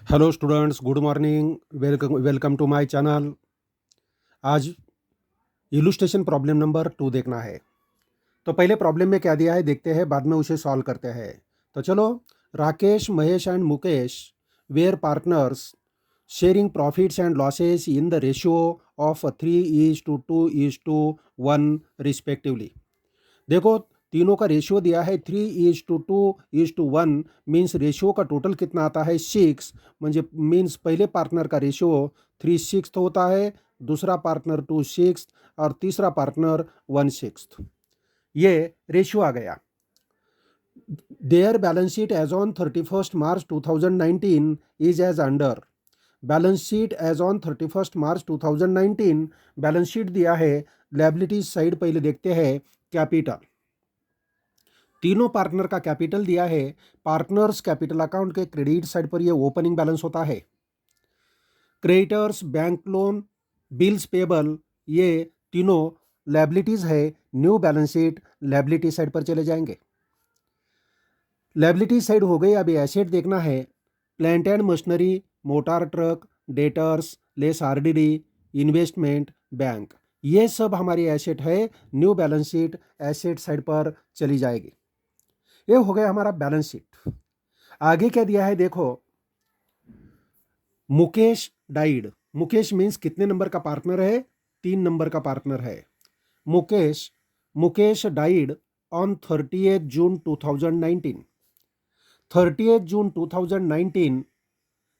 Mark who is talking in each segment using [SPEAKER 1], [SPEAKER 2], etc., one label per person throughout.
[SPEAKER 1] Hello students, good morning. Welcome to my channel. आज illustration problem number 2 देखना है। तो पहले प्रॉब्लम में क्या दिया है देखते हैं, बाद में उसे सॉल्व करते हैं। तो चलो, Rakesh, Mahesh and Mukesh were partners sharing profits and losses in the ratio of 3:2:1 respectively. देखो, तीनों का रेशियो दिया है 3:2:1। मीन्स रेशियो का टोटल कितना आता है 6। म्हणजे मीन्स पहले पार्टनर का रेशियो 3/6 होता है, दूसरा पार्टनर 2/6 और तीसरा पार्टनर 1/6। ये रेशियो आ गया। Their balance sheet as on 31 March 2019 is as under. Balance sheet as on 31 March 2019 balance sheet दिया है। लायबिलिटीज साइड पहले देखते हैं। कैपिटल, तीनों पार्टनर का कैपिटल दिया है। पार्टनर्स कैपिटल अकाउंट के क्रेडिट साइड पर ये ओपनिंग बैलेंस होता है। Creditors, bank loan, bills payable, ये तीनों लायबिलिटीज है। New balance sheet liability side पर चले जाएंगे। लायबिलिटी साइड हो गई। अभी एसेट देखना है। Plant and machinery, motor truck, debtors, less RDD, investment, bank, ये सब हमारी एसेट है। New balance sheet asset side पर चली जाएगी। ये हो गया हमारा बैलेंस शीट। आगे क्या दिया है देखो। मुकेश डाइड। मुकेश मीन्स कितने नंबर का पार्टनर है? 3 नंबर का पार्टनर है। Mukesh died on 30 June 2019। 30 June 2019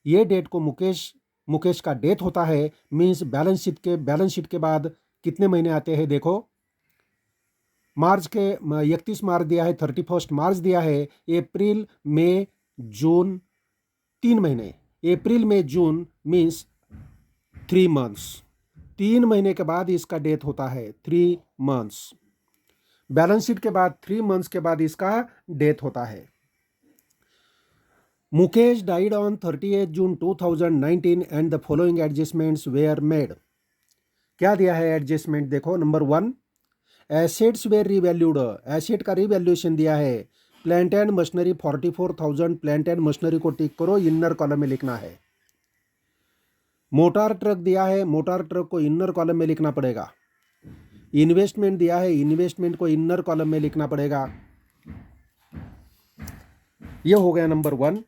[SPEAKER 1] ये डेट को मुकेश का डेथ होता है। मीन्स बैलेंस शीट के बाद कितने महीने आते हैं देखो। मार्च के 31 मार्च दिया है, 31 मार्च दिया है। अप्रैल, मई, जून, 3 महीने। अप्रैल, मई, जून मीन्स 3 मंथ्स। 3 महीने के बाद इसका डेथ होता है। 3 मंथ्स। बैलेंस शीट के बाद 3 मंथ्स के बाद इसका डेथ होता है। Mukesh died on 30 June 2019 and the following adjustments were made. क्या दिया है एडजस्टमेंट देखो। Number 1, assets were revalued. Asset का रिवैल्यूएशन दिया है। Plant and machinery 44,000। Plant and machinery को टिक करो, इनर कॉलम में लिखना है। मोटार ट्रक दिया है, मोटार ट्रक को इनर कॉलम में लिखना पड़ेगा। इन्वेस्टमेंट दिया है, इन्वेस्टमेंट को इनर कॉलम में लिखना पड़ेगा। यह हो गया नंबर 1।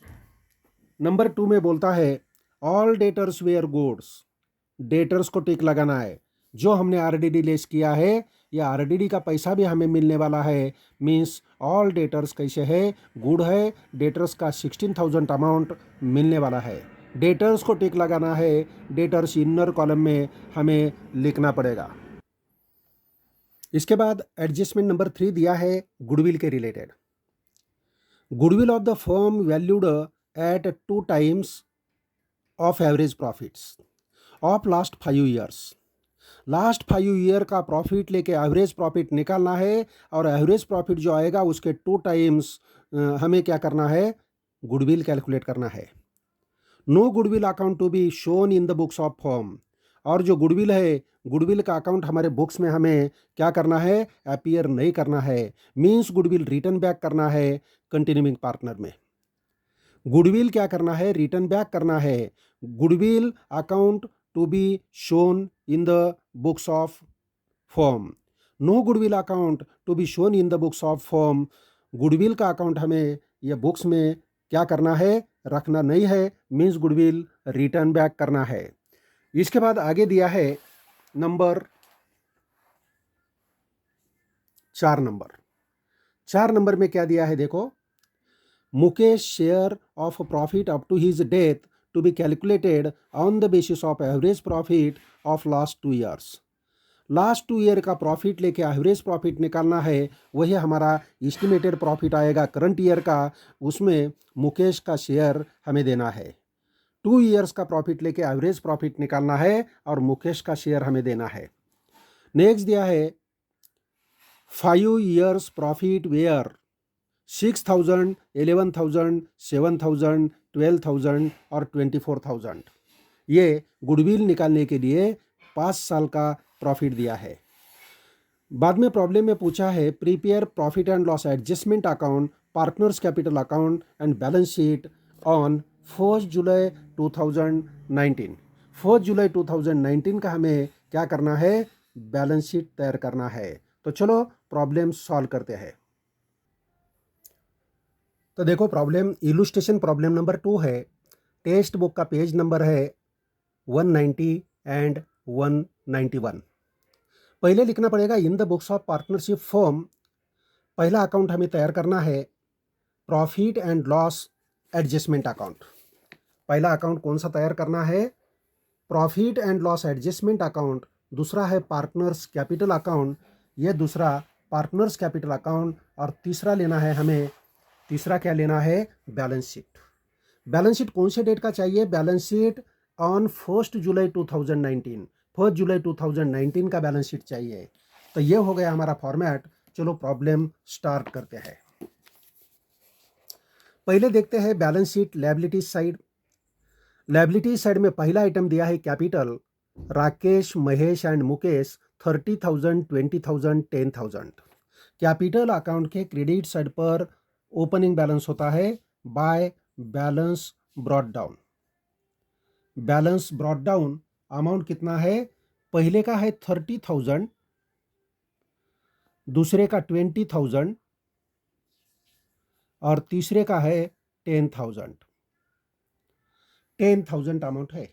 [SPEAKER 1] नंबर 2 में बोलता है all debtors were goods. Debtors को टिक लगाना है। जो हमने आरडीडी लेस किया है, या आरडीडी का पैसा भी हमें मिलने वाला है। मीन्स ऑल डेटर्स कैसे है? गुड है। डेटर्स का 16,000 अमाउंट मिलने वाला है। डेटर्स को टिक लगाना है। डेटर्स इनर कॉलम में हमें लिखना पड़ेगा। इसके बाद एडजस्टमेंट नंबर 3 दिया है गुडविल के related. Goodwill of the firm valued at 2 times of average profits of last 5 years. Last 5 year का प्रॉफिट लेके एवरेज प्रॉफिट निकालना है, और एवरेज प्रॉफिट जो आएगा उसके 2 times हमें क्या करना है? गुडविल कैलकुलेट करना है। No goodwill account to be shown in the books of firm. और जो गुडविल है, गुडविल का अकाउंट हमारे बुक्स में हमें क्या करना है? अपीयर नहीं करना है। मीन्स गुडविल रिटर्न बैक करना है कंटिन्यूइंग पार्टनर में। गुडविल क्या करना है? रिटर्न बैक करना है। Goodwill account to be shown in the books of firm. No goodwill account to be shown in the books of firm. Goodwill का account हमें ये बुक्स में क्या करना है? रखना नहीं है। मीन्स गुडविल रिटर्न बैक करना है। इसके बाद आगे दिया है नंबर 4 नंबर। 4 नंबर में क्या दिया है देखो। Mukesh share of profit up to his death to be calculated on the basis of average profit of last 2 years. Last 2 year का प्रॉफिट लेके एवरेज प्रॉफिट निकालना है। वही हमारा एस्टिमेटेड प्रॉफिट आएगा करंट ईयर का। उसमें मुकेश का शेयर हमें देना है। 2 ईयर्स का प्रॉफिट लेके एवरेज प्रॉफिट निकालना है, और मुकेश का शेयर हमें देना है। नेक्स्ट दिया है 5 ईयर्स प्रॉफिट वेयर 6,000, 11,000, 7,000, 12,000 और 24,000। ये गुडविल निकालने के लिए 5 साल का प्रॉफिट दिया है। बाद में प्रॉब्लम में पूछा है prepare profit and loss adjustment account, partners capital account and balance sheet on 1 जुलाई 2019। 1 जुलाई 2019 का हमें क्या करना है, बैलेंस शीट तैयार करना है। तो चलो प्रॉब्लम सॉल्व करते हैं। तो देखो प्रॉब्लम इलुस्ट्रेशन प्रॉब्लम नंबर 2 है। टेक्स्ट बुक का पेज नंबर है 190 एंड 191। पहले लिखना पड़ेगा इन the books of partnership firm. पहला अकाउंट हमें तैयार करना है profit and loss adjustment account. पहला अकाउंट कौन सा तैयार करना है, profit and loss adjustment account. दूसरा है पार्टनर्स कैपिटल अकाउंट, ये दूसरा पार्टनर्स कैपिटल अकाउंट। और तीसरा लेना है हमें, तीसरा क्या लेना है, बैलेंस शीट। बैलेंस शीट कौन से डेट का चाहिए, बैलेंस शीट ऑन 1 जुलाई 2019। 1 जुलाई 2019 का बैलेंस शीट चाहिए। तो ये हो गया हमारा फॉर्मेट। चलो प्रॉब्लम स्टार्ट करते हैं। पहले देखते हैं balance sheet liability side. Liability side में पहला आइटम दिया है capital, Rakesh, Mahesh and Mukesh 30,000, 20,000, 10,000। Capital account के क्रेडिट साइड पर ओपनिंग बैलेंस होता है by balance brought down. Balance brought down amount कितना है, पहले का है 30,000, दूसरे का 20,000 और तीसरे का है 10,000। 10,000 अमाउंट है।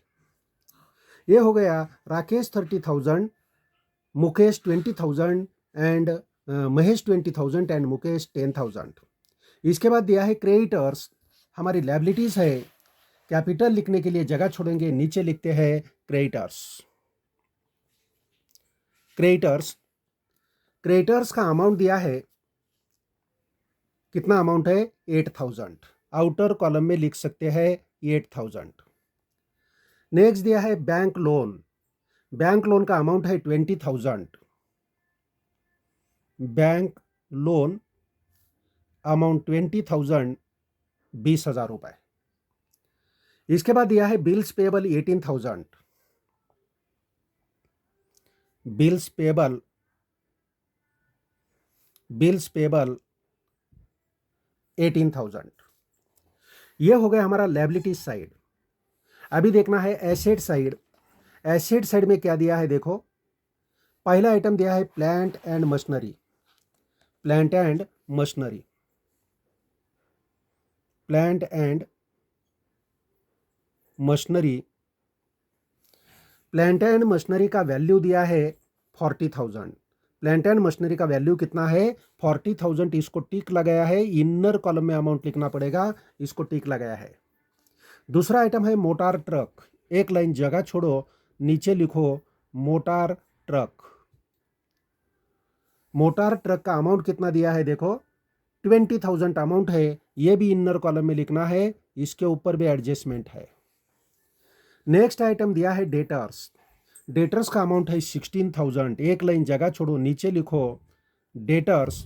[SPEAKER 1] ये हो गया राकेश 30,000, मुकेश 20,000 एंड महेश 20,000 एंड मुकेश 10,000। इसके बाद दिया है क्रेडिटर्स, हमारी लायबिलिटीज है। कैपिटल लिखने के लिए जगह छोड़ेंगे, नीचे लिखते हैं क्रेडिटर्स। क्रेडिटर्स, क्रेडिटर्स का अमाउंट दिया है, कितना अमाउंट है, 8,000। आउटर कॉलम में लिख सकते हैं 8,000। नेक्स्ट दिया है बैंक लोन। बैंक लोन का अमाउंट है 20,000। बैंक लोन अमाउंट 20,000, 20,000 रुपए। इसके बाद दिया है बिल्स पेबल 18,000। Bills payable 18,000। ये हो गया हमारा लायबिलिटी साइड। अभी देखना है एसेट साइड। एसेट साइड में क्या दिया है देखो, पहला आइटम दिया है plant and machinery. Plant and machinery, plant and machinery. Plant and machinery का वैल्यू दिया है 40,000। प्लांट एंड मशीनरी का वैल्यू कितना है, 40,000। इसको टिक लगाया है, इनर कॉलम में अमाउंट लिखना पड़ेगा, इसको टिक लगाया है। दूसरा आइटम है मोटार ट्रक। एक लाइन जगह छोड़ो, नीचे लिखो मोटार ट्रक। मोटार ट्रक का अमाउंट कितना दिया है देखो, 20,000 अमाउंट है। ये भी इनर कॉलम में लिखना है, इसके ऊपर भी एडजस्टमेंट है। नेक्स्ट आइटम दिया है डेटर्स। डेटर्स का अमाउंट है 16,000। एक लाइन जगह छोड़ो, नीचे लिखो डेटर्स।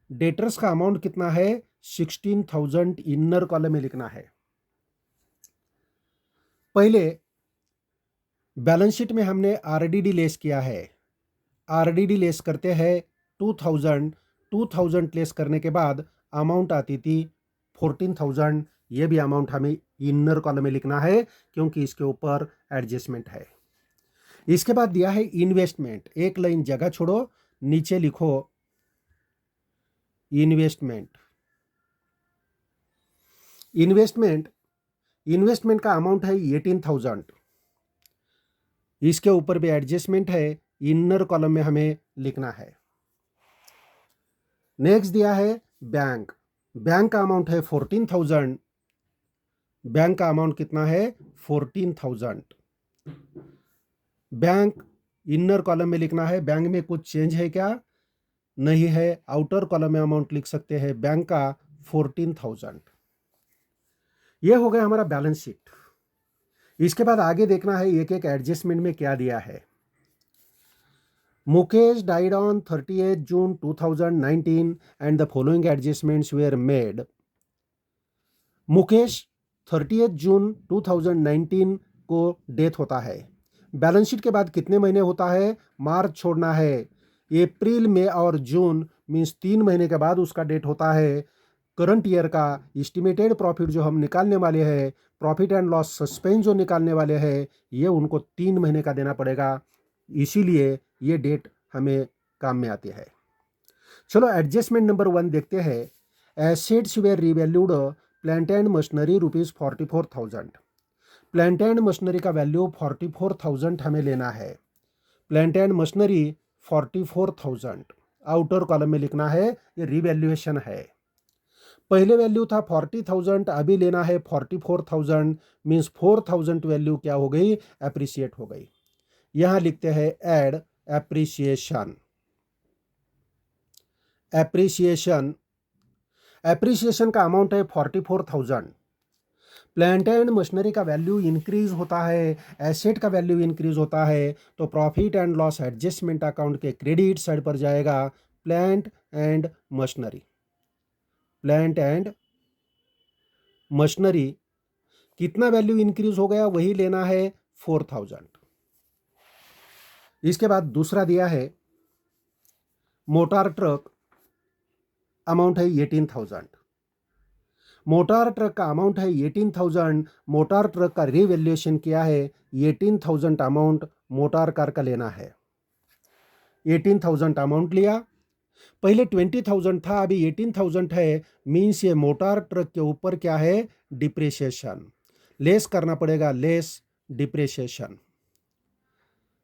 [SPEAKER 1] डेटर्स का अमाउंट कितना है, 16,000, इनर कॉलम में लिखना है। पहले बैलेंस शीट में हमने आरडीडी लेस किया है। आरडीडी लेस करते हैं 2,000। 2,000 लेस करने के बाद अमाउंट आती थी 14,000। ये भी अमाउंट हमें इनर कॉलम में लिखना है क्योंकि इसके ऊपर एडजस्टमेंट है। इसके बाद दिया है इन्वेस्टमेंट। एक लाइन जगह छोड़ो, नीचे लिखो इन्वेस्टमेंट। इन्वेस्टमेंट, इन्वेस्टमेंट का अमाउंट है 18,000। इसके ऊपर भी एडजस्टमेंट है, इनर कॉलम में हमें लिखना है। नेक्स्ट दिया है बैंक। बैंक का अमाउंट है 14,000। बैंक का अमाउंट कितना है, 14,000। बैंक इनर कॉलम में लिखना है। बैंक में कुछ चेंज है क्या, नहीं है। आउटर कॉलम में अमाउंट लिख सकते हैं बैंक का 14,000। ये हो गया हमारा बैलेंस शीट। इसके बाद आगे देखना है एक एक एडजस्टमेंट में क्या दिया है। Mukesh died on 30th June 2019 and the following adjustments were made. Mukesh 30th जून 2019 को डेथ होता है। बैलेंस शीट के बाद कितने महीने होता है, मार्च छोड़ना है। अप्रैल, मई और जून मीन्स 3 महीने के बाद उसका डेट होता है। करंट ईयर का एस्टिमेटेड प्रॉफिट जो हम निकालने वाले हैं, प्रॉफिट एंड लॉस सस्पेंस जो निकालने वाले हैं, ये उनको 3 महीने का देना पड़ेगा। इसीलिए ये डेट हमें काम में आती है। चलो एडजस्टमेंट नंबर 1 देखते हैं। Assets were revalued plant and machinery ₹44,000। Plant and machinery का वैल्यू 44,000 हमें लेना है। Plant and machinery 44,000 outer column में लिखना है, ये रिवैल्यूएशन है। पहले वैल्यू था 40,000, अभी लेना है 44,000, मीन्स 4,000 वैल्यू क्या हो गई, एप्रिसिएट हो गई। यहां लिखते हैं एड एप्रिसिएशन। एप्रिसिएशन का अमाउंट है 44,000। प्लांट एंड मशीनरी का वैल्यू इंक्रीज होता है, एसेट का वैल्यू इंक्रीज होता है, तो profit and loss adjustment account के क्रेडिट साइड पर जाएगा plant and machinery. Plant and machinery कितना वैल्यू इंक्रीज हो गया, वही लेना है 4,000। इसके बाद दूसरा दिया है मोटार ट्रक, अमाउंट है 18,000। मोटार ट्रक का अमाउंट है 18,000। मोटार ट्रक का रिवैल्यूएशन किया है 18,000 अमाउंट मोटार कार का लेना है। 18,000 अमाउंट लिया, पहले 20,000 था, अभी 18,000 है, मीन्स ये मोटार ट्रक के ऊपर क्या है, डिप्रिसिएशन लेस करना पड़ेगा, less depreciation.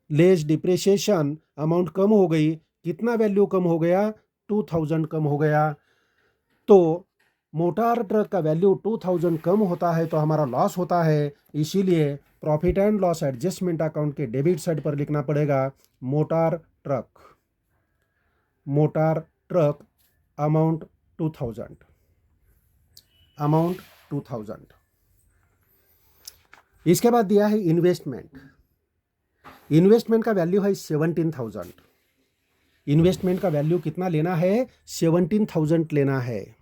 [SPEAKER 1] Less depreciation amount कम हो गई, कितना वैल्यू कम हो गया, 2,000 कम हो गया। तो मोटार ट्रक का वैल्यू 2,000 कम होता है तो हमारा लॉस होता है, इसीलिए profit and loss adjustment account के डेबिट साइड पर लिखना पड़ेगा motor truck. Motor truck amount 2,000, amount 2,000। इसके बाद दिया है इन्वेस्टमेंट। इन्वेस्टमेंट का वैल्यू है 17,000। इन्वेस्टमेंट का वैल्यू कितना लेना है, 17,000 लेना है।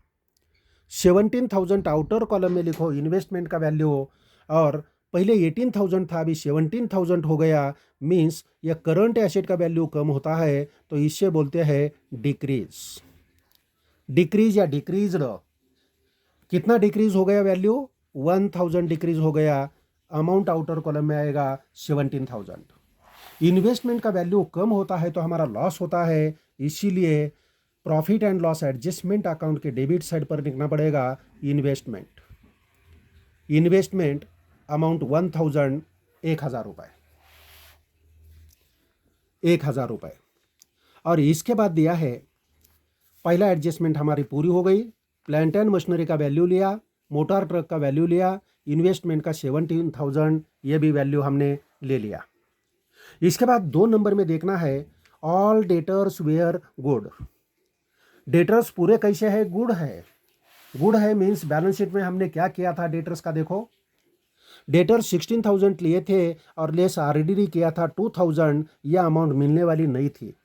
[SPEAKER 1] 17,000 आउटर कॉलम में लिखो इन्वेस्टमेंट का वैल्यू, और पहले 18,000 था, अभी 17,000 हो गया, मीन्स यह करंट एसेट का वैल्यू कम होता है, तो इससे बोलते हैं डिक्रीज। डिक्रीज या डिक्रीज्ड, कितना डिक्रीज हो गया वैल्यू, 1,000 डिक्रीज हो गया, अमाउंट आउटर कॉलम में आएगा 17,000। इन्वेस्टमेंट का वैल्यू कम होता है तो हमारा लॉस होता है, इसीलिए profit and loss adjustment account के डेबिट साइड पर लिखना पड़ेगा इन्वेस्टमेंट। इन्वेस्टमेंट अमाउंट 1,000, 1,000 रुपये, 1,000 रुपये। और इसके बाद दिया है पहला एडजस्टमेंट हमारी पूरी हो गई, प्लांट एंड मशीनरी का वैल्यू लिया, मोटार ट्रक का वैल्यू लिया, इन्वेस्टमेंट का 17,000 ये भी वैल्यू हमने ले लिया। इसके बाद 2 नंबर में देखना है all debtors were good. Debtors पूरे कैसे है, गुड है। गुड है मीन्स बैलेंस शीट में हमने क्या किया था डेटर्स का, देखो डेटर्स 16,000 लिए थे और लेस आरडीडी किया था 2,000, यह अमाउंट मिलने वाली नहीं थी।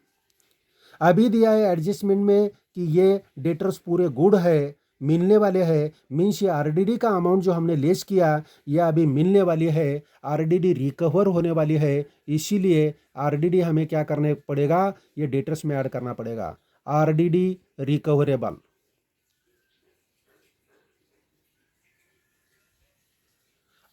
[SPEAKER 1] अभी दिया है एडजस्टमेंट में कि ये डेटर्स पूरे गुड है, मिलने वाले हैं, मीन्स ये आरडीडी का अमाउंट जो हमने लेस किया यह अभी मिलने वाली है, आरडीडी रिकवर होने वाली है, इसीलिए आरडीडी हमें क्या करने पड़ेगा, ये डेटर्स में ऐड करना पड़ेगा, RDD recoverable.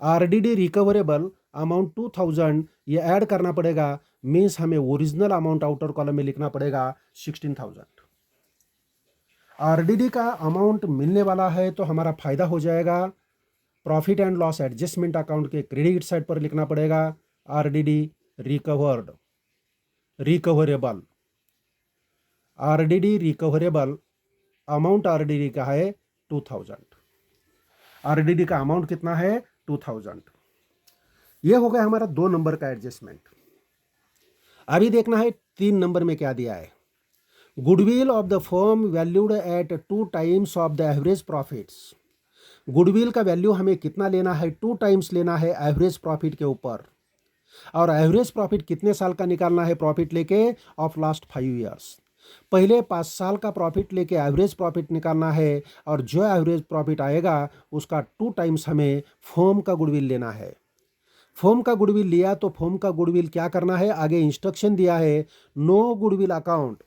[SPEAKER 1] RDD recoverable amount 2,000 ये ऐड करना पड़ेगा, मीन्स हमें ओरिजिनल अमाउंट आउटर कॉलम में लिखना पड़ेगा 16,000। आरडीडी का अमाउंट मिलने वाला है तो हमारा फायदा हो जाएगा, profit and loss adjustment account के क्रेडिट साइड पर लिखना पड़ेगा RDD recovered, recoverable. RDD recoverable amount RDD का है 2,000। आरडीडी का अमाउंट कितना है, 2,000। यह हो गया हमारा 2 नंबर का एडजस्टमेंट। अभी देखना है 3 नंबर में क्या दिया है। Goodwill of the firm valued at 2 times of the average profits. Goodwill का वैल्यू हमें कितना लेना है, 2 टाइम्स लेना है एवरेज प्रॉफिट के ऊपर। और एवरेज प्रॉफिट कितने साल का निकालना है प्रॉफिट लेके, ऑफ लास्ट 5 ईयर्स। पहले 5 साल का प्रॉफिट लेके एवरेज प्रॉफिट निकालना है, और जो एवरेज प्रॉफिट आएगा उसका 2 टाइम्स हमें फर्म का गुडविल लेना है। फर्म का गुडविल लिया तो फर्म का गुडविल क्या करना है, आगे इंस्ट्रक्शन दिया है, no goodwill account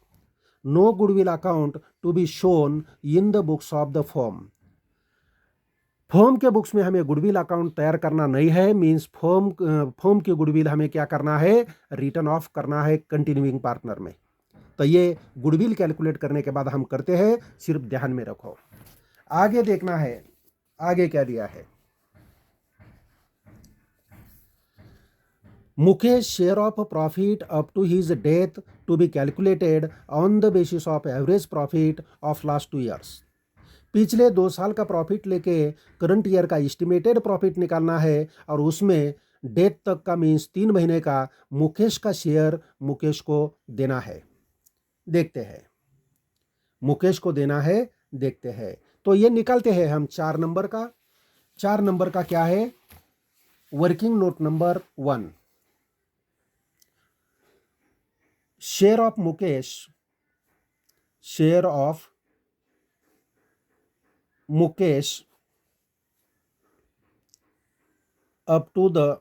[SPEAKER 1] to be shown in the books of the firm. Firm के बुक्स में हमें गुडविल अकाउंट तैयार करना नहीं है, मीन्स फर्म की गुडविल हमें क्या करना है, रिटर्न ऑफ करना है कंटिन्यूइंग पार्टनर में। तो ये गुडविल कैलकुलेट करने के बाद हम करते हैं, सिर्फ ध्यान में रखो। आगे देखना है, आगे क्या दिया है। Mukesh share of profit up to his death to be calculated on the basis of average profit of last 2 years. पिछले 2 साल का प्रॉफिट लेके करंट ईयर का एस्टिमेटेड प्रॉफिट निकालना है, और उसमें डेथ तक का मीन्स 3 महीने का मुकेश का शेयर मुकेश को देना है। देखते हैं, मुकेश को देना है, देखते हैं। तो ये निकालते हैं हम 4 नंबर का। 4 नंबर का क्या है, working note number 1, share of Mukesh, share of Mukesh up to the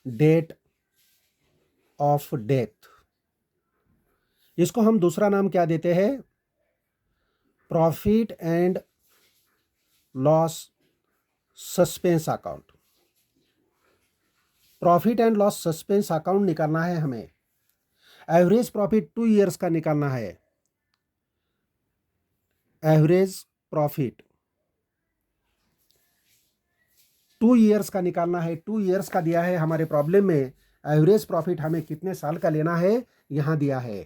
[SPEAKER 1] date of death. इसको हम दूसरा नाम क्या देते हैं, profit and loss suspense account. Profit and loss suspense account निकालना है हमें। एवरेज प्रॉफिट 2 ईयर्स का निकालना है। एवरेज प्रॉफिट 2 ईयर्स का निकालना है। 2 ईयर्स का दिया है हमारे प्रॉब्लम में। एवरेज प्रॉफिट हमें कितने साल का लेना है, यहां दिया है।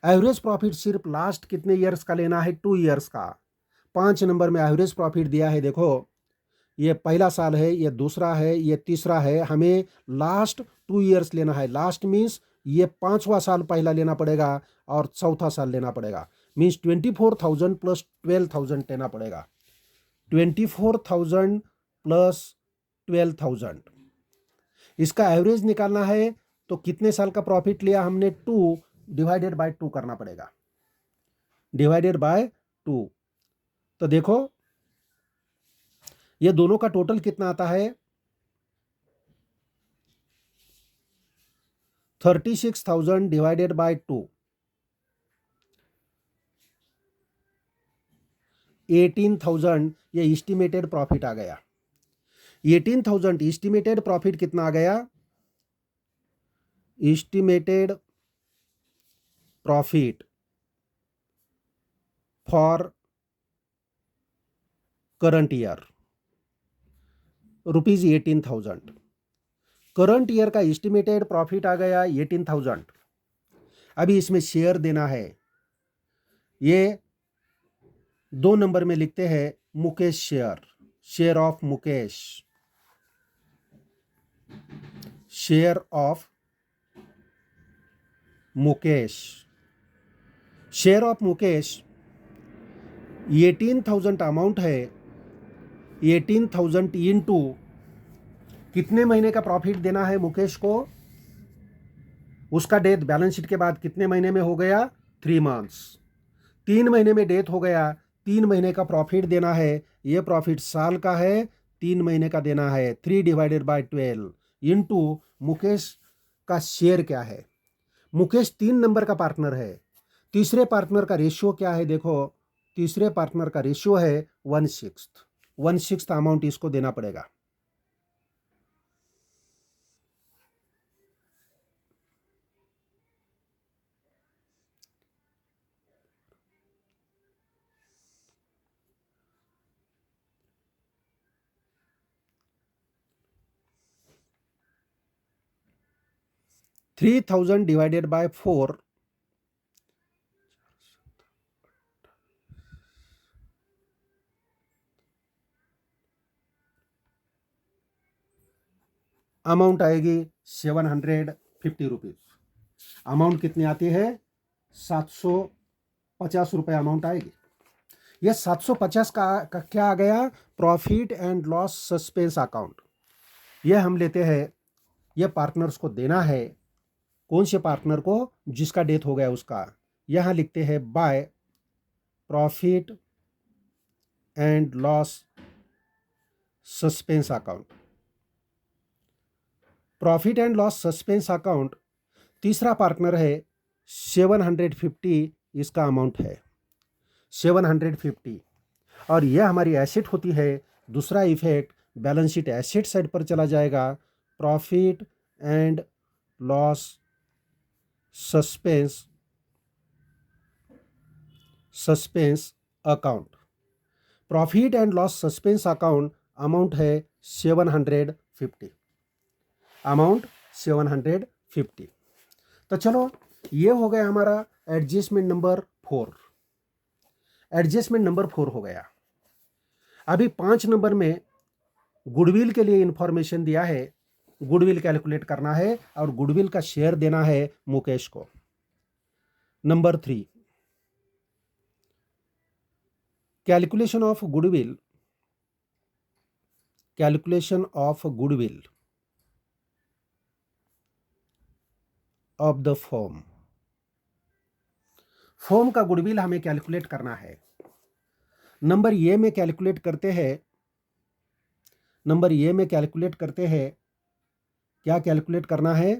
[SPEAKER 1] एवरेज प्रॉफिट सिर्फ लास्ट कितने ईयर्स का लेना है, 2 ईयर्स का। 5 नंबर में एवरेज प्रॉफिट दिया है, देखो ये पहला साल है, ये दूसरा है, ये तीसरा है। हमें लास्ट 2 ईयर्स लेना है। लास्ट मीन्स ये 5वां साल पहला लेना पड़ेगा और चौथा साल लेना पड़ेगा। मीन्स 24,000 प्लस 12,000 लेना पड़ेगा। 24,000 प्लस 12,000, इसका एवरेज निकालना है। तो कितने साल का प्रॉफिट लिया हमने, 2 डिवाइडेड बाय 2 करना पड़ेगा, डिवाइडेड बाय 2। तो देखो ये दोनों का टोटल कितना आता है, 36,000 डिवाइडेड बाय 2, 18,000 ये एस्टिमेटेड प्रॉफिट आ गया। 18,000 एस्टिमेटेड प्रॉफिट कितना आ गया, estimated profit for current year ₹18,000। Current year का एस्टिमेटेड प्रॉफिट आ गया 18,000। अभी इसमें शेयर देना है। ये 2 नंबर में लिखते हैं Mukesh share, share of Mukesh, share of Mukesh, share of Mukesh 18,000 amount है। 18,000 इंटू कितने महीने का प्रॉफिट देना है मुकेश को, उसका डेथ बैलेंस शीट के बाद कितने महीने में हो गया, 3 मंथ्स। 3 महीने में डेथ हो गया, 3 महीने का प्रॉफिट देना है। ये प्रॉफिट साल का है, 3 महीने का देना है। 3 डिवाइडेड बाय 12 इंटू मुकेश का शेयर क्या है। मुकेश 3 नंबर का पार्टनर है। तीसरे पार्टनर का रेशियो क्या है, देखो तीसरे पार्टनर का रेशियो है 1/6। 1/6 अमाउंट इसको देना पड़ेगा। $3,000 डिवाइडेड बाय 4, अमाउंट आएगी 750 रुपीज। अमाउंट कितनी आती है, 750 रुपये अमाउंट आएगी। यह 750 का क्या आ गया, profit and loss suspense account. यह हम लेते हैं, यह पार्टनर्स को देना है। कौन से पार्टनर को, जिसका डेथ हो गया उसका। यहां लिखते हैं by profit and loss suspense account. Profit and loss suspense account तीसरा पार्टनर है 750 इसका अमाउंट है 750 और यह हमारी एसेट होती है। दूसरा effect balance sheet asset side पर चला जाएगा, profit and loss suspense account. Profit and loss suspense account amount है 750, अमाउंट 750। तो चलो ये हो गया हमारा एडजस्टमेंट नंबर 4, एडजस्टमेंट नंबर 4 हो गया। अभी 5 नंबर में गुडविल के लिए इंफॉर्मेशन दिया है, गुडविल कैलकुलेट करना है और गुडविल का शेयर देना है मुकेश को। Number 3, calculation of goodwill, calculation of goodwill of the firm. Firm का गुडविल हमें कैलकुलेट करना है। नंबर ए में कैलकुलेट करते हैं, नंबर ए में कैलकुलेट करते हैं, क्या कैलकुलेट करना है?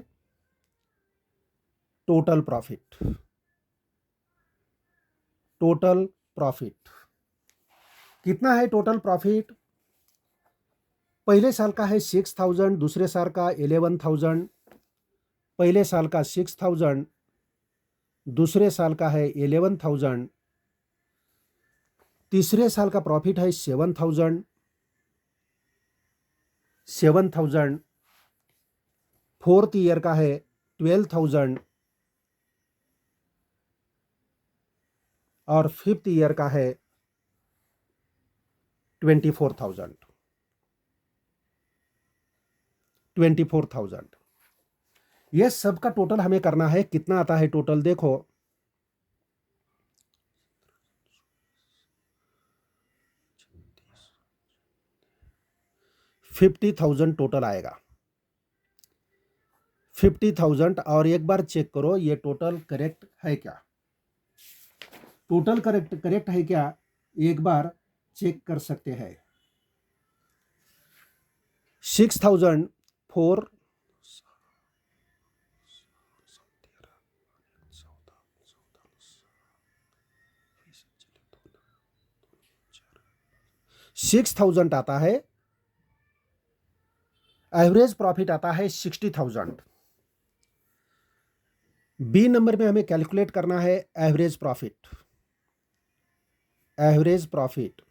[SPEAKER 1] टोटल प्रॉफिट, टोटल प्रॉफिट कितना है? टोटल प्रॉफिट पहले साल का है 6000, दूसरे साल का 11000, पहले साल का 6000, दूसरे साल का है 11000, तीसरे साल का प्रॉफिट है 7000, फोर्थ ईयर का है 12000 और फिफ्थ ईयर का है 24,000। यह सब का टोटल हमें करना है। कितना आता है टोटल? देखो 50,000 टोटल आएगा, 50,000। और एक बार चेक करो ये टोटल करेक्ट है क्या, टोटल करेक्ट है क्या, एक बार चेक कर सकते हैं। 6,004 6,000 आता है, एवरेज प्रॉफिट आता है 60,000। बी नंबर में हमें कैलकुलेट करना है average profit, average profit.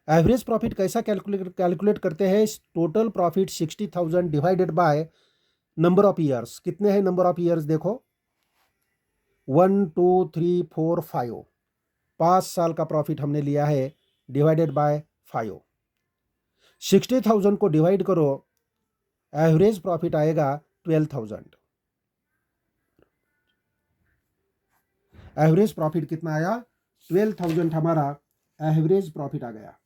[SPEAKER 1] Average profit कैसा कैलकुलेट करते हैं? Total profit 60,000 divided by number of years. कितने हैं नंबर ऑफ ईयर्स? देखो 1 2 3 4 5, 5 साल का प्रॉफिट हमने लिया है, डिवाइडेड बाय 5। 60,000 को डिवाइड करो, एवरेज प्रॉफिट आएगा 12,000। एवरेज प्रॉफिट कितना आया? 12,000 हमारा एवरेज प्रॉफिट आ गया।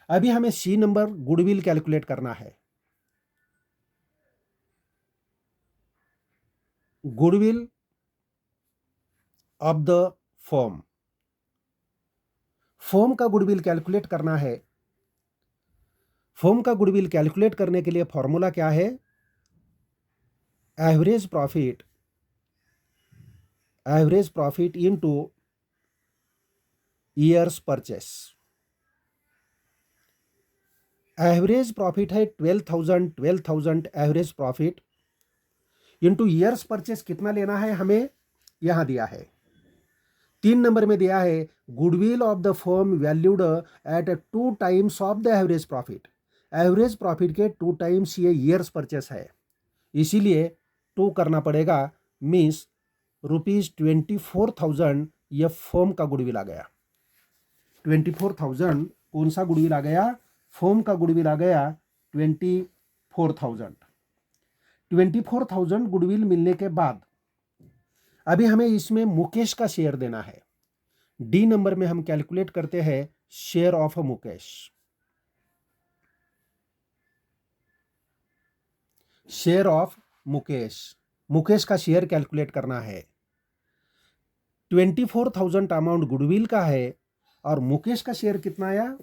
[SPEAKER 1] अभी हमें सी नंबर गुडविल कैलकुलेट करना है। Goodwill of the firm, firm का गुडविल कैलकुलेट करना है। फर्म का गुडविल कैलकुलेट करने के लिए फॉर्मूला क्या है? Average profit into years purchase. Average profit है 12,000 average profit into years purchase कितना लेना है हमें? यहां दिया है 3 नंबर में दिया है goodwill of the firm valued at 2 times of the average profit. Average profit के 2 टाइम्स ये ईयर्स परचेस है, इसीलिए 2 करना पड़ेगा, मीन्स ₹24,000 यह फर्म का गुडविल आ गया। 24,000 कौन सा गुडविल आ गया? फर्म का गुडविल आ गया 24,000। 24,000 गुडविल मिलने के बाद अभी हमें इसमें मुकेश का शेयर देना है। डी नंबर में हम कैलकुलेट करते हैं share of Mukesh. Share of Mukesh, Mukesh का शेयर कैलकुलेट करना है। 24,000 अमाउंट गुडविल का है और मुकेश का शेयर कितना आया?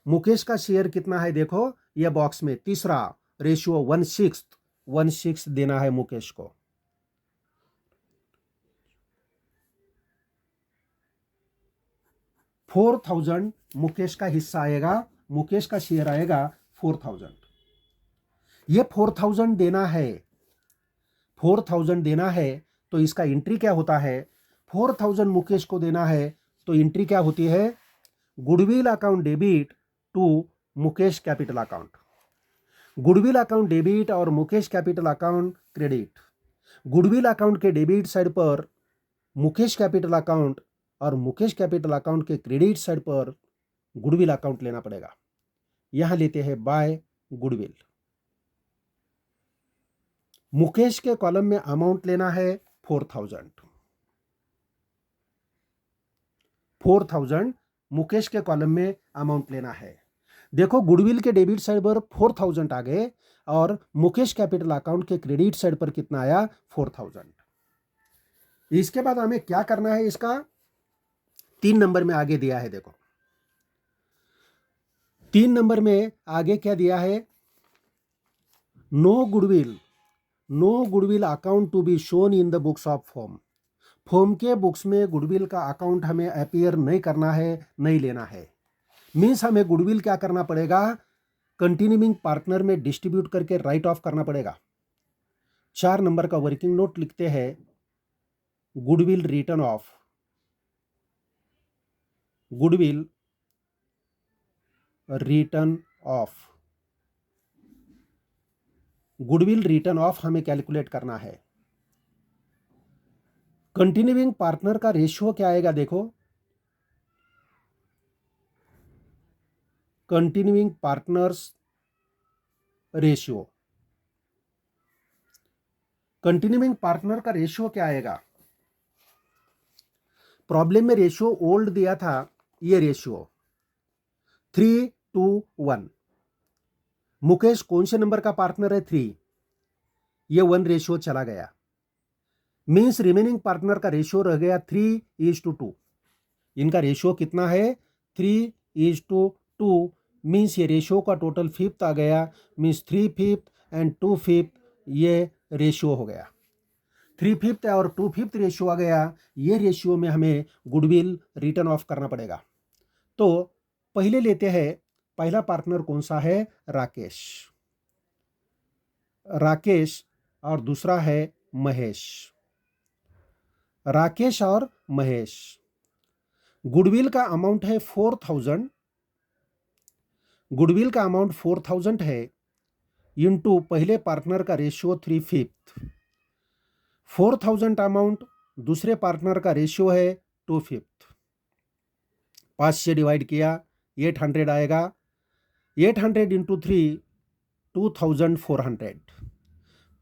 [SPEAKER 1] मुकेश का शेयर कितना है? देखो यह बॉक्स में तीसरा रेशियो 1/6 देना है मुकेश को। 4,000 मुकेश का हिस्सा आएगा, मुकेश का शेयर आएगा 4,000। ये 4,000 देना है, 4,000 देना है, तो इसका एंट्री क्या होता है? 4,000 मुकेश को देना है तो एंट्री क्या होती है? Goodwill account debit to Mukesh capital account. Goodwill account debit और Mukesh capital account credit. Goodwill account के डेबिट साइड पर मुकेश कैपिटल अकाउंट और मुकेश कैपिटल अकाउंट के क्रेडिट साइड पर गुडविल अकाउंट लेना पड़ेगा। यहां लेते हैं बाय गुडविल। मुकेश के कॉलम में अमाउंट लेना है 4,000। 4,000 मुकेश के कॉलम में अमाउंट लेना है। देखो गुडविल के डेबिट साइड पर 4,000 आ गए और मुकेश कैपिटल अकाउंट के क्रेडिट साइड पर कितना आया? 4,000। इसके बाद हमें क्या करना है? इसका 3 नंबर में आगे दिया है। देखो 3 नंबर में आगे क्या दिया है? No goodwill account to be shown in the books of firm. Firm के बुक्स में गुडविल का अकाउंट हमें अपीयर नहीं करना है, नहीं लेना है। मीन्स हमें गुडविल क्या करना पड़ेगा? कंटिन्यूइंग पार्टनर में डिस्ट्रीब्यूट करके राइट ऑफ करना पड़ेगा। 4 नंबर का वर्किंग नोट लिखते हैं, goodwill return of. Goodwill return of, goodwill return of हमें कैलकुलेट करना है। कंटिन्यूइंग पार्टनर का रेशियो क्या आएगा? देखो continuing partners ratio, continuing partner का रेशियो क्या आएगा? प्रॉब्लम में रेशियो ओल्ड दिया था, ये रेशियो 3:1। मुकेश कौन से नंबर का पार्टनर है? 3। ये 1 रेशियो चला गया। मीन्स रिमेनिंग पार्टनर का रेशियो रह गया 3:2। इनका रेशियो कितना है? 3:2। मीन्स ये रेशियो का टोटल 5th आ गया। मीन्स 3/5 एंड 2/5 ये रेशियो हो गया। 3/5 और 2/5 रेशियो आ गया। ये रेशियो में हमें गुडविल रिटर्न ऑफ करना पड़ेगा। तो पहले लेते हैं, पहला पार्टनर कौन सा है? राकेश। राकेश और दूसरा है महेश। राकेश और महेश। गुडविल का अमाउंट है 4,000। गुडविल का अमाउंट 4,000 है इनटू पहले पार्टनर का रेशियो 3/5। 4,000 अमाउंट, दूसरे पार्टनर का रेशियो है 2/5। 5 से डिवाइड किया 800 आएगा। 800 इंटू 3 2,400।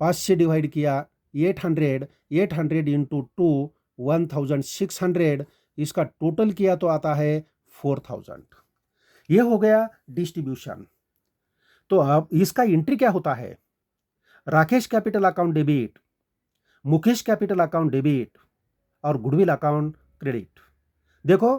[SPEAKER 1] 5 से डिवाइड किया 800, 800 इंटू 2 1,600। इसका टोटल किया तो आता है 4,000। यह हो गया डिस्ट्रीब्यूशन। तो अब इसका एंट्री क्या होता है? Rakesh capital account debit, Mukesh capital account debit और गुडविल अकाउंट क्रेडिट। देखो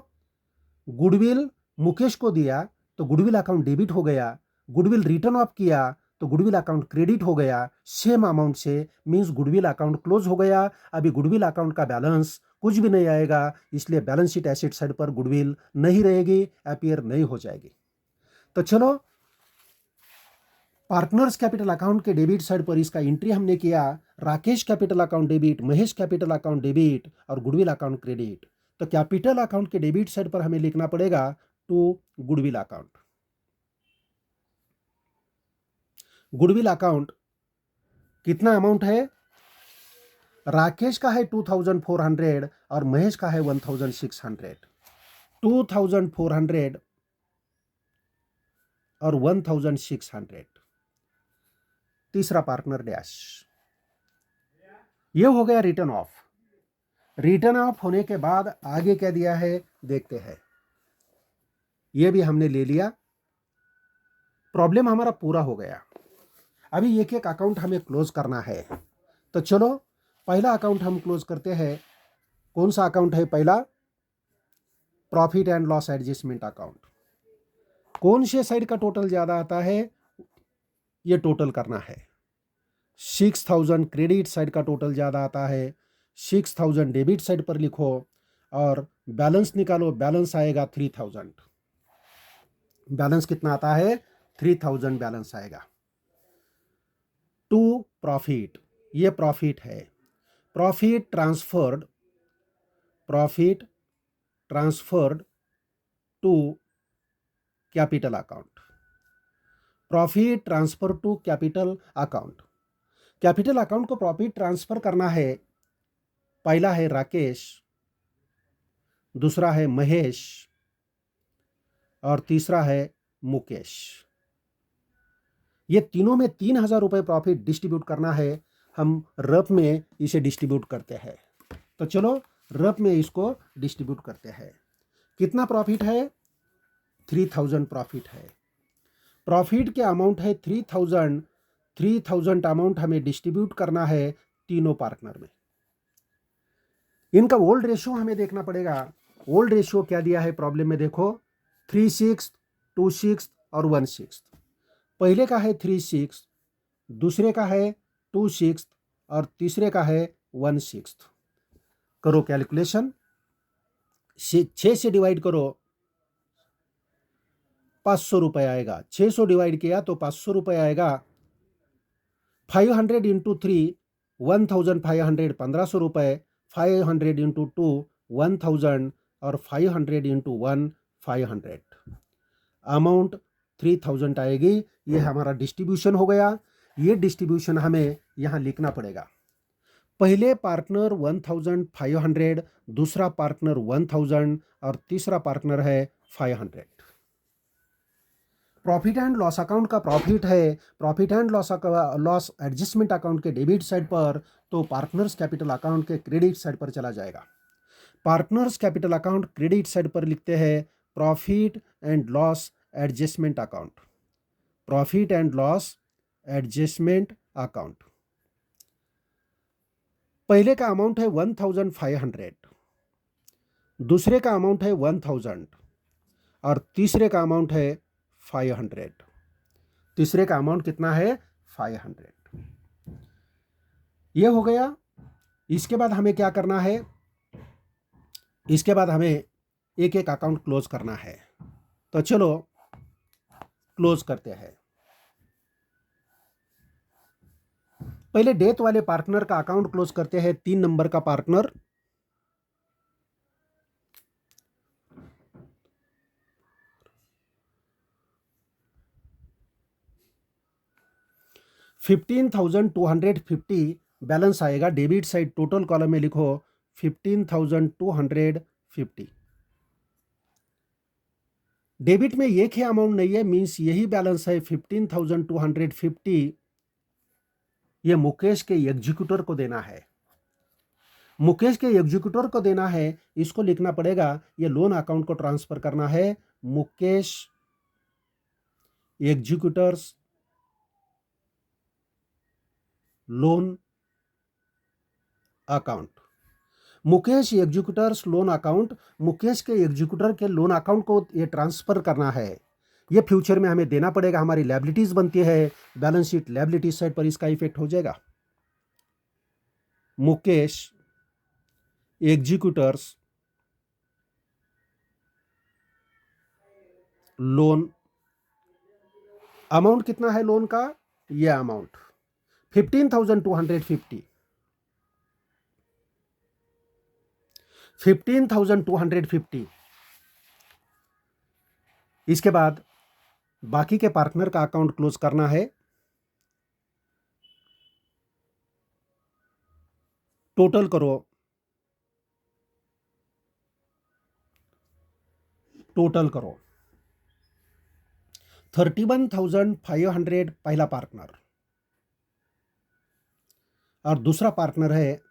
[SPEAKER 1] गुडविल मुकेश को दिया तो गुडविल अकाउंट डेबिट हो गया, गुडविल रिटर्न ऑफ किया तो गुडविल अकाउंट क्रेडिट हो गया सेम अमाउंट से। मींस गुडविल अकाउंट क्लोज हो गया। अभी गुडविल अकाउंट का बैलेंस कुछ भी नहीं आएगा, इसलिए बैलेंस शीट एसेट साइड पर गुडविल नहीं रहेगी, अपीयर नहीं हो जाएगी। तो चलो पार्टनर्स कैपिटल अकाउंट के डेबिट साइड पर इसका एंट्री हमने किया, Rakesh capital account debit, Mahesh capital account debit और गुडविल अकाउंट क्रेडिट। तो कैपिटल अकाउंट के डेबिट साइड पर हमें लिखना पड़ेगा to goodwill account. Goodwill account कितना अमाउंट है? राकेश का है 2,400 और महेश का है 1,600। 2,400 और 1,600। तीसरा पार्टनर डैश। यह हो गया रिटर्न ऑफ। रिटर्न ऑफ होने के बाद आगे क्या दिया है देखते हैं। यह भी हमने ले लिया। प्रॉब्लम हमारा पूरा हो गया। अभी एक एक अकाउंट हमें क्लोज करना है। तो चलो पहला अकाउंट हम क्लोज करते हैं। कौन सा अकाउंट है पहला? Profit and loss adjustment account. कौन से साइड का टोटल ज्यादा आता है ये टोटल करना है। 6,000 क्रेडिट साइड का टोटल ज्यादा आता है, 6,000 डेबिट साइड पर लिखो और बैलेंस निकालो, बैलेंस आएगा 3000। बैलेंस कितना आता है? 3000 बैलेंस आएगा। टू प्रॉफिट, ये प्रॉफिट है। Profit transferred to capital account. Profit transfer to capital account. Capital account को प्रॉफिट ट्रांसफर करना है। पहला है राकेश, दूसरा है महेश और तीसरा है मुकेश। ये तीनों में 3000 रुपये प्रॉफिट डिस्ट्रीब्यूट करना है। हम रफ में इसे डिस्ट्रीब्यूट करते हैं। तो चलो रफ में इसको डिस्ट्रीब्यूट करते हैं। कितना प्रॉफिट है? 3000 प्रॉफिट है। प्रॉफिट के अमाउंट है 3000। 3000 अमाउंट हमें डिस्ट्रीब्यूट करना है तीनों पार्टनर में। इनका ओल्ड रेशियो हमें देखना पड़ेगा। ओल्ड रेशियो क्या दिया है प्रॉब्लम में? देखो 3/6, 2/6 और 1/6। पहले का है 3/6, दूसरे का है 2/6 और तीसरे का है 1/6। करो कैलकुलेशन। 6 से डिवाइड करो, 500 रुपये आएगा। 600 डिवाइड किया तो 500 रुपये आएगा। 500 इंटू 3 1500, 1500 रुपये। 500 इंटू 2 1000 और 500 इंटू 1 500। अमाउंट 3000 आएगी। ये हमारा डिस्ट्रीब्यूशन हो गया। ये डिस्ट्रीब्यूशन हमें यहाँ लिखना पड़ेगा। पहले पार्टनर 1500, दूसरा पार्टनर 1000 और तीसरा पार्टनर है 500। प्रॉफिट एंड लॉस अकाउंट का प्रॉफिट है। Profit and loss adjustment account के डेबिट साइड पर, तो पार्टनर्स कैपिटल अकाउंट के क्रेडिट साइड पर चला जाएगा। Partners capital account credit side पर लिखते हैं profit and loss adjustment account. Profit and loss adjustment account. पहले का अमाउंट है 1500, दूसरे का अमाउंट है 1000 और तीसरे का अमाउंट है 500। तीसरे का अमाउंट कितना है? 500। ये हो गया। इसके बाद हमें क्या करना है? इसके बाद हमें एक एक अकाउंट क्लोज करना है। तो चलो क्लोज करते हैं। पहले डेथ वाले पार्टनर का अकाउंट क्लोज करते हैं। 3 नंबर का पार्टनर, $15,250 बैलेंस आएगा। डेबिट साइड टोटल कॉलम में लिखो 15,250। डेबिट में एक ही अमाउंट नहीं है, मींस यही बैलेंस है 15,250। ये मुकेश के एग्जीक्यूटर को देना है। मुकेश के एग्जीक्यूटर को देना है। इसको लिखना पड़ेगा। ये लोन अकाउंट को ट्रांसफर करना है। Mukesh executors loan account. Mukesh executors loan account. Mukesh के एग्जीक्यूटर के लोन अकाउंट को ये ट्रांसफर करना है। ये फ्यूचर में हमें देना पड़ेगा। हमारी लायबिलिटीज बनती है। बैलेंस शीट लायबिलिटी साइड पर इसका इफेक्ट हो जाएगा। Mukesh executors loan. अमाउंट कितना है लोन का? यह अमाउंट 15,250। 15,250। इसके बाद बाकी के पार्टनर का अकाउंट क्लोज करना है। टोटल करो, टोटल करो। 31,500 पहला पार्टनर और दूसरा पार्टनर है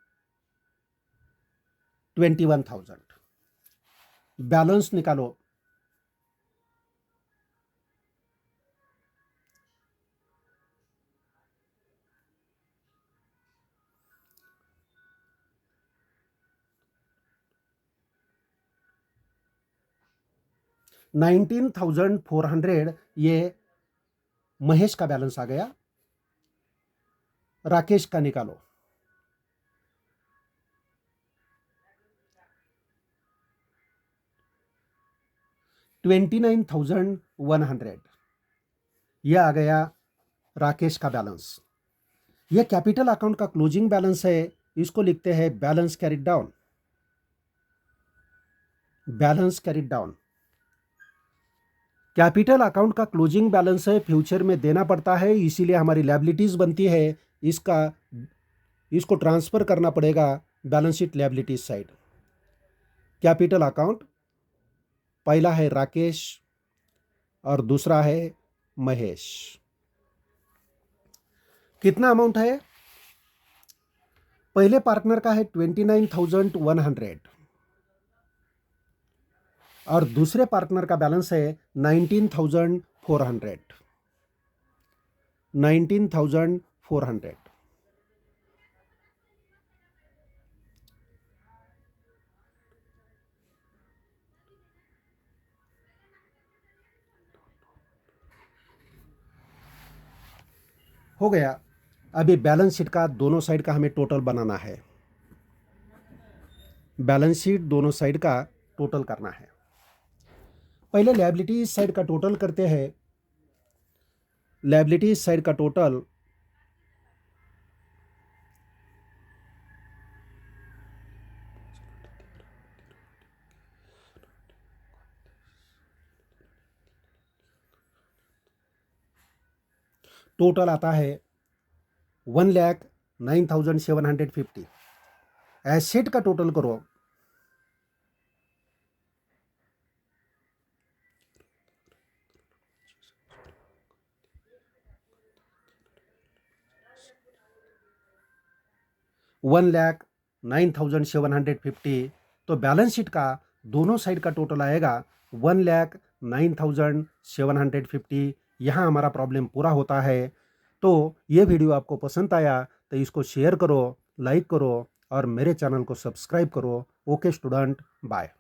[SPEAKER 1] 21,000। बैलेंस निकालो। $19,400 ये महेश का बैलेंस आ गया। राकेश का निकालो। 29,100, यह आ गया राकेश का बैलेंस। यह कैपिटल अकाउंट का क्लोजिंग बैलेंस है, इसको लिखते हैं balance carried down. Balance carried down capital account का क्लोजिंग बैलेंस है, फ्यूचर में देना पड़ता है, इसीलिए हमारी लायबिलिटीज बनती है। इसको ट्रांसफर करना पड़ेगा balance sheet liabilities side. Capital account पहला है राकेश और दूसरा है महेश। कितना अमाउंट है? पहले पार्टनर का है 29,100 और दूसरे पार्टनर का बैलेंस है 19,400। 19,400। हो गया। अभी बैलेंस शीट का दोनों साइड का हमें टोटल बनाना है। बैलेंस शीट दोनों साइड का टोटल करना है। पहले लायबिलिटीज साइड का टोटल करते हैं। लायबिलिटीज साइड का टोटल आता है 1,09,750। एसेट का टोटल करो, $1,09,750। तो बैलेंस शीट का दोनों साइड का टोटल आएगा 1,09,750। यहाँ हमारा प्रॉब्लम पूरा होता है। तो ये वीडियो आपको पसंद आया तो इसको शेयर करो, लाइक करो और मेरे चैनल को सब्सक्राइब करो। Okay student, bye.